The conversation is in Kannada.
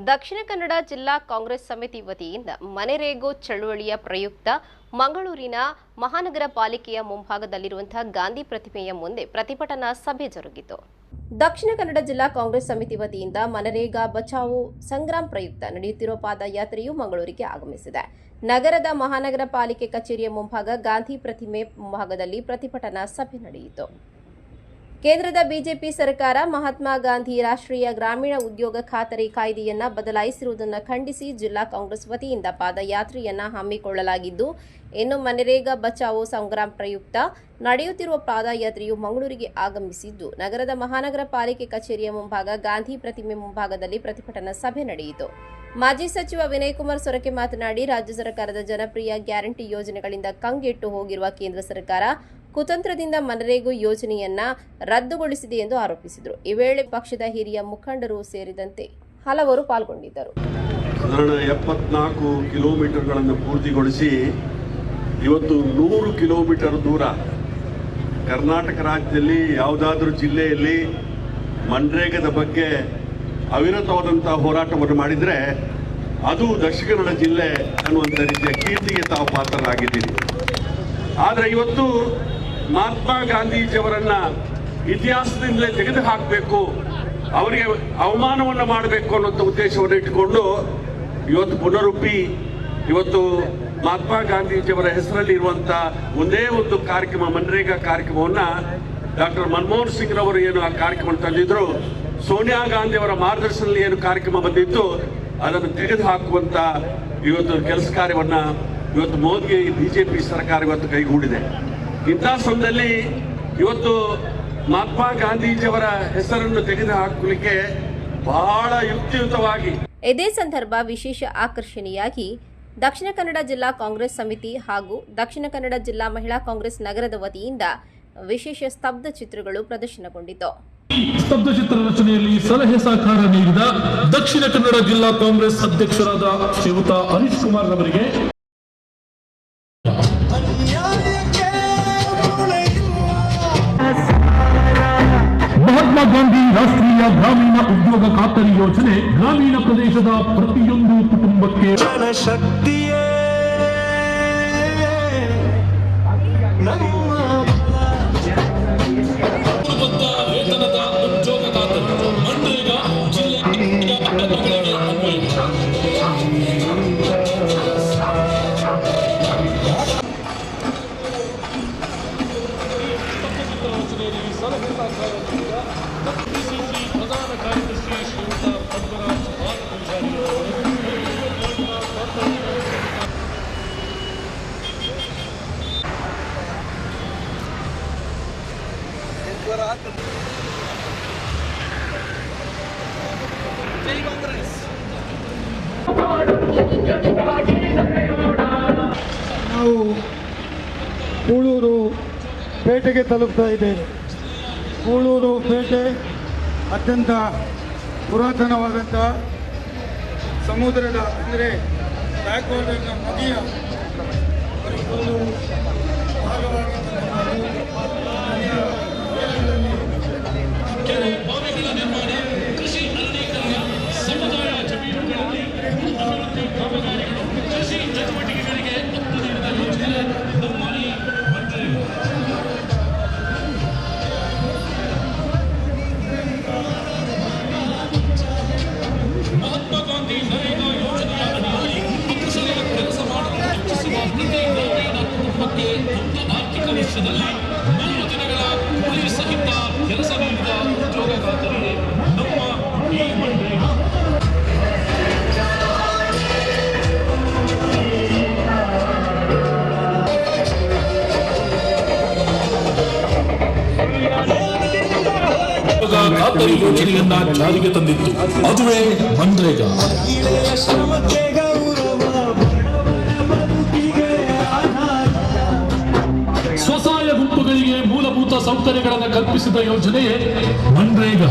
ದಕ್ಷಿಣ ಕನ್ನಡ ಜಿಲ್ಲಾ ಕಾಂಗ್ರೆಸ್ ಸಮಿತಿ ವತಿಯಿಂದ ಮನೆರೇಗೋ ಚಳುವಳಿಯ ಪ್ರಯುಕ್ತ ಮಂಗಳೂರಿನ ಮಹಾನಗರ ಪಾಲಿಕೆಯ ಮುಂಭಾಗದಲ್ಲಿರುವಂತಹ ಗಾಂಧಿ ಪ್ರತಿಮೆಯ ಮುಂದೆ ಪ್ರತಿಭಟನಾ ಸಭೆ ಜರುಗಿತು. ದಕ್ಷಿಣ ಕನ್ನಡ ಜಿಲ್ಲಾ ಕಾಂಗ್ರೆಸ್ ಸಮಿತಿ ವತಿಯಿಂದ ಮನರೇಗಾ ಬಚಾವೋ ಸಂಗ್ರಾಮ ಪ್ರಯುಕ್ತ ನಡೆಯುತ್ತಿರುವ ಪಾದಯಾತ್ರೆಯು ಮಂಗಳೂರಿಗೆ ಆಗಮಿಸಿದೆ. ನಗರದ ಮಹಾನಗರ ಪಾಲಿಕೆ ಕಚೇರಿಯ ಮುಂಭಾಗ ಗಾಂಧಿ ಪ್ರತಿಮೆ ಮುಂಭಾಗದಲ್ಲಿ ಪ್ರತಿಭಟನಾ ಸಭೆ ನಡೆಯಿತು. ಕೇಂದ್ರದ ಬಿಜೆಪಿ ಸರ್ಕಾರ ಮಹಾತ್ಮ ಗಾಂಧಿ ರಾಷ್ಟ್ರೀಯ ಗ್ರಾಮೀಣ ಉದ್ಯೋಗ ಖಾತರಿ ಕಾಯ್ದೆಯನ್ನ ಬದಲಾಯಿಸಿರುವುದನ್ನು ಖಂಡಿಸಿ ಜಿಲ್ಲಾ ಕಾಂಗ್ರೆಸ್ ವತಿಯಿಂದ ಪಾದಯಾತ್ರೆಯನ್ನ ಹಮ್ಮಿಕೊಳ್ಳಲಾಗಿದ್ದು, ಇನ್ನು ಮನರೇಗಾ ಬಚಾವೋ ಸಂಗ್ರಾಮ ಪ್ರಯುಕ್ತ ನಡೆಯುತ್ತಿರುವ ಪಾದಯಾತ್ರೆಯು ಮಂಗಳೂರಿಗೆ ಆಗಮಿಸಿದ್ದು, ನಗರದ ಮಹಾನಗರ ಪಾಲಿಕೆ ಕಚೇರಿಯ ಮುಂಭಾಗ ಗಾಂಧಿ ಪ್ರತಿಮೆ ಮುಂಭಾಗದಲ್ಲಿ ಪ್ರತಿಭಟನಾ ಸಭೆ ನಡೆಯಿತು. ಮಾಜಿ ಸಚಿವ ವಿನಯ್ ಕುಮಾರ್ ಸೊರಕೆ ಮಾತನಾಡಿ, ರಾಜ್ಯ ಸರ್ಕಾರದ ಜನಪ್ರಿಯ ಗ್ಯಾರಂಟಿ ಯೋಜನೆಗಳಿಂದ ಕಂಗೆಟ್ಟು ಹೋಗಿರುವ ಕೇಂದ್ರ ಸರ್ಕಾರ ಕುತಂತ್ರದಿಂದ ಮನರೇಗಾ ಯೋಜನೆಯನ್ನ ರದ್ದುಗೊಳಿಸಿದೆ ಎಂದು ಆರೋಪಿಸಿದರು. ಈ ವೇಳೆ ಪಕ್ಷದ ಹಿರಿಯ ಮುಖಂಡರು ಸೇರಿದಂತೆ ಹಲವರು ಪಾಲ್ಗೊಂಡಿದ್ದರು. ಸಾಧಾರಣ 74 ಕಿಲೋಮೀಟರ್ಗಳನ್ನು ಪೂರ್ತಿಗೊಳಿಸಿ ಇವತ್ತು 100 ಕಿಲೋಮೀಟರ್ ದೂರ ಕರ್ನಾಟಕ ರಾಜ್ಯದಲ್ಲಿ ಯಾವುದಾದ್ರೂ ಜಿಲ್ಲೆಯಲ್ಲಿ ಮನರೇಗಾದ ಬಗ್ಗೆ ಅವಿರತವಾದಂತಹ ಹೋರಾಟವನ್ನು ಮಾಡಿದರೆ ಅದು ದಕ್ಷಿಣ ಕನ್ನಡ ಜಿಲ್ಲೆ ಅನ್ನುವಂಥ ರೀತಿಯ ಕೀರ್ತಿಗೆ ತಾವು ಪಾತ್ರರಾಗಿದ್ದೀರಿ. ಆದರೆ ಇವತ್ತು ಮಹಾತ್ಮ ಗಾಂಧೀಜಿಯವರನ್ನ ಇತಿಹಾಸದಿಂದಲೇ ತೆಗೆದು ಹಾಕಬೇಕು, ಅವರಿಗೆ ಅವಮಾನವನ್ನು ಮಾಡಬೇಕು ಅನ್ನೋಂಥ ಉದ್ದೇಶವನ್ನು ಇಟ್ಟುಕೊಂಡು ಇವತ್ತು ಪುನರುಪ್ಪಿ ಇವತ್ತು ಮಹಾತ್ಮ ಗಾಂಧೀಜಿಯವರ ಹೆಸರಲ್ಲಿ ಇರುವಂಥ ಒಂದೇ ಒಂದು ಕಾರ್ಯಕ್ರಮ ಮನರೇಗಾ ಕಾರ್ಯಕ್ರಮವನ್ನು ಡಾಕ್ಟರ್ ಮನಮೋಹನ್ ಸಿಂಗ್ ರವರು ಏನು ಆ ಕಾರ್ಯಕ್ರಮ ತಂದಿದ್ರು, ಸೋನಿಯಾ ಗಾಂಧಿ ಅವರ ಮಾರ್ಗದರ್ಶನದಲ್ಲಿ ಏನು ಕಾರ್ಯಕ್ರಮ ಬಂದಿತ್ತು ಅದನ್ನು ತೆಗೆದು ಹಾಕುವಂತ ಇವತ್ತು ಕೆಲಸ ಕಾರ್ಯವನ್ನ ಇವತ್ತು ಮೋದಿ ಬಿಜೆಪಿ ಸರ್ಕಾರ ಇವತ್ತು ಕೈಗೂಡಿದೆ. ಇಂತಹ ಸಮಯದಲ್ಲಿ ಇವತ್ತು ಮಹಾತ್ಮ ಗಾಂಧೀಜಿಯವರ ಹೆಸರನ್ನು ತೆಗೆದು ಹಾಕಲಿಕ್ಕೆ ಬಹಳ ಯುಕ್ತಿಯುತವಾಗಿ ಇದೇ ಸಂದರ್ಭ ವಿಶೇಷ ಆಕರ್ಷಣೆಯಾಗಿ ದಕ್ಷಿಣ ಕನ್ನಡ ಜಿಲ್ಲಾ ಕಾಂಗ್ರೆಸ್ ಸಮಿತಿ ಹಾಗೂ ದಕ್ಷಿಣ ಕನ್ನಡ ಜಿಲ್ಲಾ ಮಹಿಳಾ ಕಾಂಗ್ರೆಸ್ ನಗರದ ವತಿಯಿಂದ ವಿಶೇಷ ಸ್ತಬ್ಧ ಚಿತ್ರಗಳು ಪ್ರದರ್ಶನಗೊಂಡಿತು. ಸ್ತಬ್ಧ ಚಿತ್ರ ರಚನೆಯಲ್ಲಿ ಸಲಹೆ ಸಹಕಾರ ನೀಡಿದ ದಕ್ಷಿಣ ಕನ್ನಡ ಜಿಲ್ಲಾ ಕಾಂಗ್ರೆಸ್ ಅಧ್ಯಕ್ಷರಾದ ಶ್ರೀಯುತ ಹರೀಶ್ ಕುಮಾರ್ ಅವರಿಗೆ ಮಹಾತ್ಮ ಗಾಂಧಿ ರಾಷ್ಟ್ರೀಯ ಗ್ರಾಮೀಣ ಉದ್ಯೋಗ ಖಾತರಿ ಯೋಜನೆ ಗ್ರಾಮೀಣ ಪ್ರದೇಶದ ಪ್ರತಿಯೊಂದು ಕುಟುಂಬಕ್ಕೆ ಜನಶಕ್ತಿಯೇ ವೇತನದ ಉದ್ಯೋಗ ಖಾತರಿ ಮನರೇಗಾ ಜಿಲ್ಲೆಯ ಸಲಹೆ ಸಹಕಾರದಿಂದ ಕೆಪಿಸಿಸಿ ಪ್ರಧಾನ ಕಾರ್ಯದರ್ಶಿ ಶ್ರೀಯುತ ಪದ್ಮರಾಜ್ ಪೂಜಾರಿ ನಾವು ಕೂಳೂರು ಪೇಟೆಗೆ ತಲುಪ್ತಾ ಇದ್ದೇವೆ. ಕೂಳೂರು ಪೇಟೆ ಅತ್ಯಂತ ಪುರಾತನವಾದಂಥ ಸಮುದ್ರದ ಅಂದರೆ ಬ್ಯಾಕ್ ವಾಟರ್ನ ನದಿಯ ಒಂದು ಆರ್ಥಿಕ ವರ್ಷದಲ್ಲಿ 3 ದಿನಗಳ ಕೂಲಿ ಸಹಿತ ಕೆಲಸ ನೀಡಿದ ಉದ್ಯೋಗ ಖಾತರಿ ನಮ್ಮ ಈ ಮನರೇಗಾ. ಖಾತರಿ ಯೋಜನೆಯನ್ನ ಜಾರಿಗೆ ತಂದಿತ್ತು, ಅದುವೇ ಮನರೇಗಾ. ಸ್ವಸಹಾಯ ಗುಂಪುಗಳಿಗೆ ಮೂಲಭೂತ ಸೌಕರ್ಯಗಳನ್ನು ಕಲ್ಪಿಸಿದ ಯೋಜನೆಯೇ ಮನರೇಗಾ.